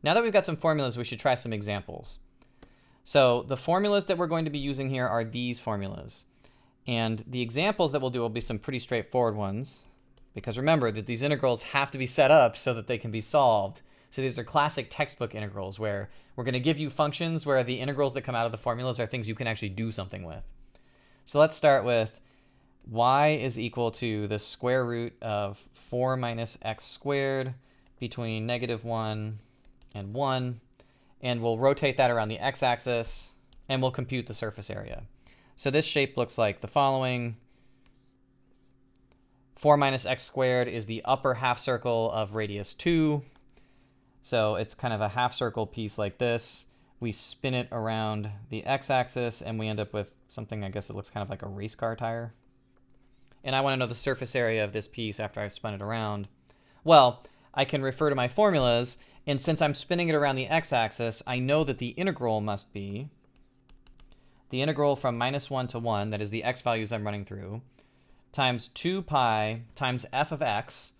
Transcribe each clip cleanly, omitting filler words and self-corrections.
Now that we've got some formulas, we should try some examples. So the formulas that we're going to be using here are these formulas. And the examples that we'll do will be some pretty straightforward ones, because remember that these integrals have to be set up so that they can be solved. So these are classic textbook integrals where we're going to give you functions where the integrals that come out of the formulas are things you can actually do something with. So let's start with y is equal to the square root of 4 minus x squared between -1 and 1. And we'll rotate that around the x-axis, and we'll compute the surface area. So this shape looks like the following. 4 minus x squared is the upper half circle of radius 2. So it's kind of a half circle piece like this. We spin it around the x-axis, and we end up with something, I guess it looks kind of like a race car tire. And I want to know the surface area of this piece after I've spun it around. Well, I can refer to my formulas, and since I'm spinning it around the x-axis, I know that the integral must be the integral from -1 to 1, that is the x values I'm running through, times 2 pi times f of x.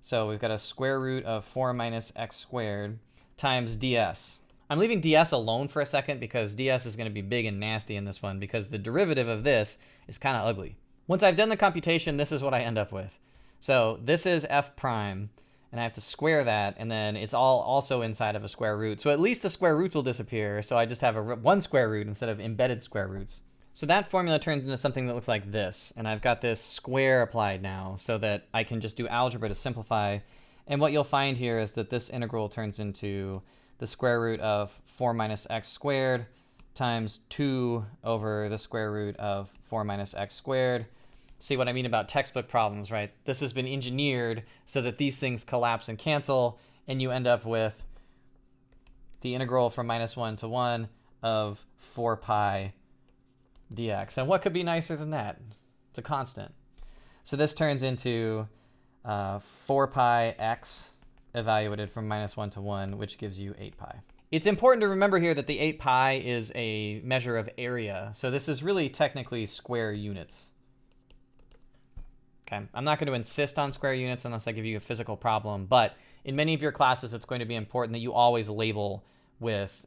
So we've got a square root of 4 minus x squared times ds. I'm leaving ds alone for a second because ds is going to be big and nasty in this one because the derivative of this is kind of ugly. Once I've done the computation, this is what I end up with. So this is f prime, and I have to square that, and then it's all also inside of a square root. So at least the square roots will disappear, so I just have one square root instead of embedded square roots. So that formula turns into something that looks like this, and I've got this square applied now so that I can just do algebra to simplify. And what you'll find here is that this integral turns into the square root of 4 minus x squared times 2 over the square root of 4 minus x squared. See what I mean about textbook problems, right? This has been engineered so that these things collapse and cancel, and you end up with the integral from -1 to 1 of 4 pi dx. And what could be nicer than that? It's a constant. So this turns into 4 pi x evaluated from -1 to 1, which gives you 8 pi. It's important to remember here that the 8 pi is a measure of area. So this is really technically square units. Okay, I'm not going to insist on square units unless I give you a physical problem, but in many of your classes, it's going to be important that you always label with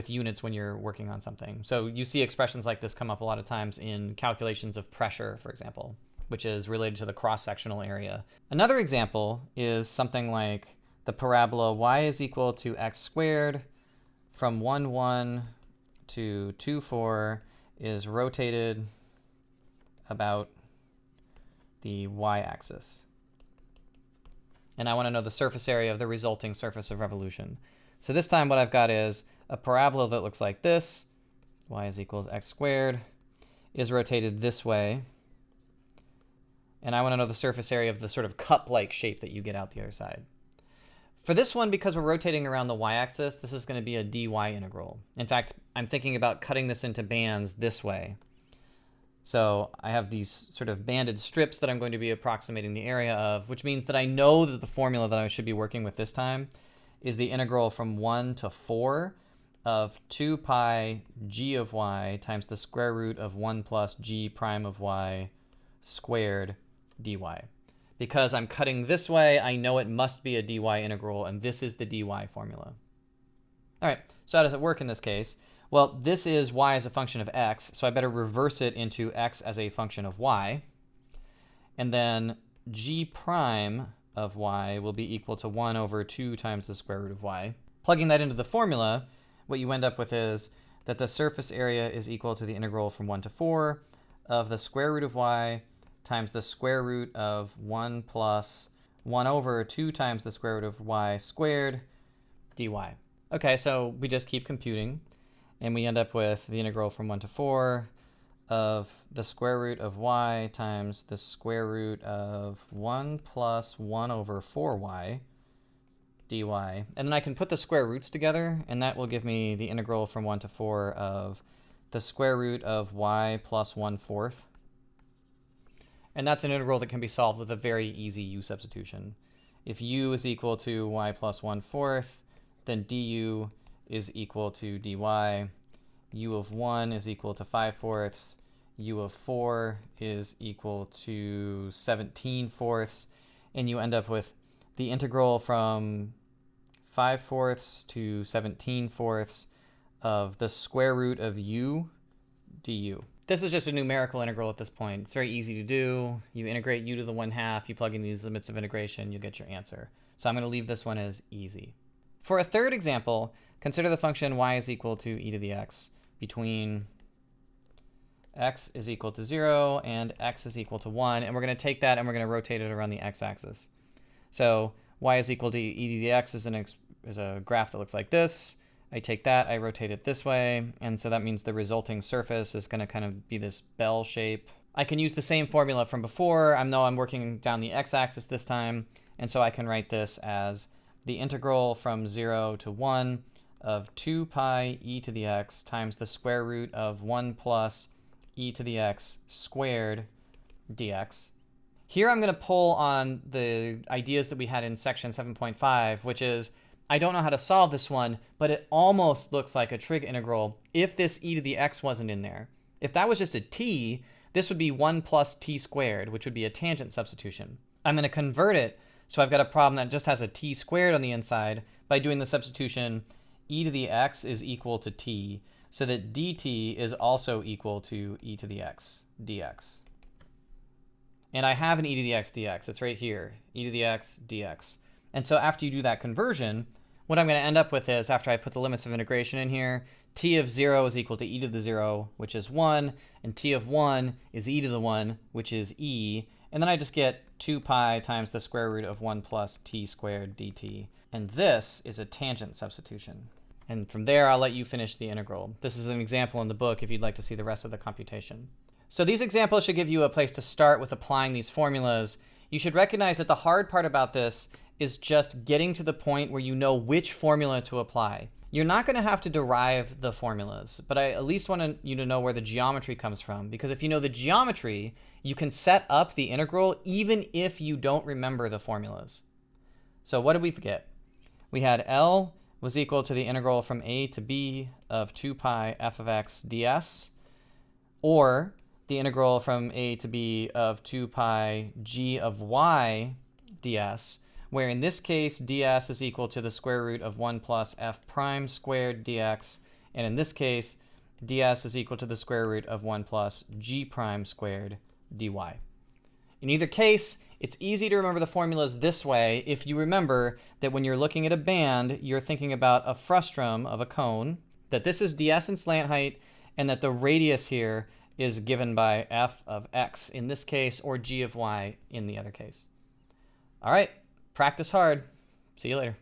units when you're working on something. So you see expressions like this come up a lot of times in calculations of pressure, for example, which is related to the cross-sectional area. Another example is something like the parabola y is equal to x squared from 1, 1 to 2, 4 is rotated about the y-axis. And I want to know the surface area of the resulting surface of revolution. So this time what I've got is a parabola that looks like this. Y is equals x squared is rotated this way. And I want to know the surface area of the sort of cup-like shape that you get out the other side. For this one, because we're rotating around the y-axis, this is going to be a dy integral. In fact, I'm thinking about cutting this into bands this way. So I have these sort of banded strips that I'm going to be approximating the area of, which means that I know that the formula that I should be working with this time is the integral from 1 to 4 of 2 pi g of y times the square root of 1 plus g prime of y squared dy. Because I'm cutting this way, I know it must be a dy integral, and this is the dy formula. All right, so how does it work in this case? Well, this is y as a function of x, so I better reverse it into x as a function of y. And then g prime of y will be equal to 1 over 2 times the square root of y. Plugging that into the formula, what you end up with is that the surface area is equal to the integral from 1 to 4 of the square root of y times the square root of 1 plus 1 over 2 times the square root of y squared dy. Okay, so we just keep computing. And we end up with the integral from 1 to 4 of the square root of y times the square root of 1 plus 1 over 4y dy. And then I can put the square roots together, and that will give me the integral from 1 to 4 of the square root of y plus 1/4. And that's an integral that can be solved with a very easy u substitution. If u is equal to y plus 1/4, then du is equal to dy. U of 1 is equal to 5/4. U of 4 is equal to 17/4. And you end up with the integral from 5/4 to 17/4 of the square root of u du. This is just a numerical integral at this point. It's very easy to do. You integrate u to the 1/2, you plug in these limits of integration, you get your answer. So I'm going to leave this one as easy. For a third example, consider the function y is equal to e to the x between x is equal to 0 and x is equal to 1. And we're going to take that and we're going to rotate it around the x-axis. So y is equal to e to the x is a graph that looks like this. I take that, I rotate it this way, and so that means the resulting surface is going to kind of be this bell shape. I can use the same formula from before. I know I'm working down the x-axis this time, and so I can write this as the integral from 0 to 1 of 2 pi e to the x times the square root of 1 plus e to the x squared dx. Here I'm going to pull on the ideas that we had in section 7.5, which is I don't know how to solve this one, but it almost looks like a trig integral if this e to the x wasn't in there. If that was just a t, this would be 1 plus t squared, which would be a tangent substitution. I'm going to convert it, so I've got a problem that just has a t squared on the inside by doing the substitution e to the x is equal to t, so that dt is also equal to e to the x dx. And I have an e to the x dx. It's right here, e to the x dx. And so after you do that conversion, what I'm going to end up with is, after I put the limits of integration in here, t of 0 is equal to e to the 0, which is 1, and t of 1 is e to the 1, which is e, and then I just get 2 pi times the square root of 1 plus t squared dt. And this is a tangent substitution. And from there, I'll let you finish the integral. This is an example in the book if you'd like to see the rest of the computation. So these examples should give you a place to start with applying these formulas. You should recognize that the hard part about this is just getting to the point where you know which formula to apply. You're not going to have to derive the formulas, but I at least want you to know where the geometry comes from, because if you know the geometry, you can set up the integral even if you don't remember the formulas. So what did we get? We had L was equal to the integral from a to b of 2 pi f of x ds, or the integral from a to b of 2 pi g of y ds, where in this case ds is equal to the square root of 1 plus f prime squared dx, and in this case ds is equal to the square root of 1 plus g prime squared dy. In either case, it's easy to remember the formulas this way if you remember that when you're looking at a band, you're thinking about a frustum of a cone, that this is ds in slant height, and that the radius here is given by f of x in this case, or g of y in the other case. All right. Practice hard. See you later.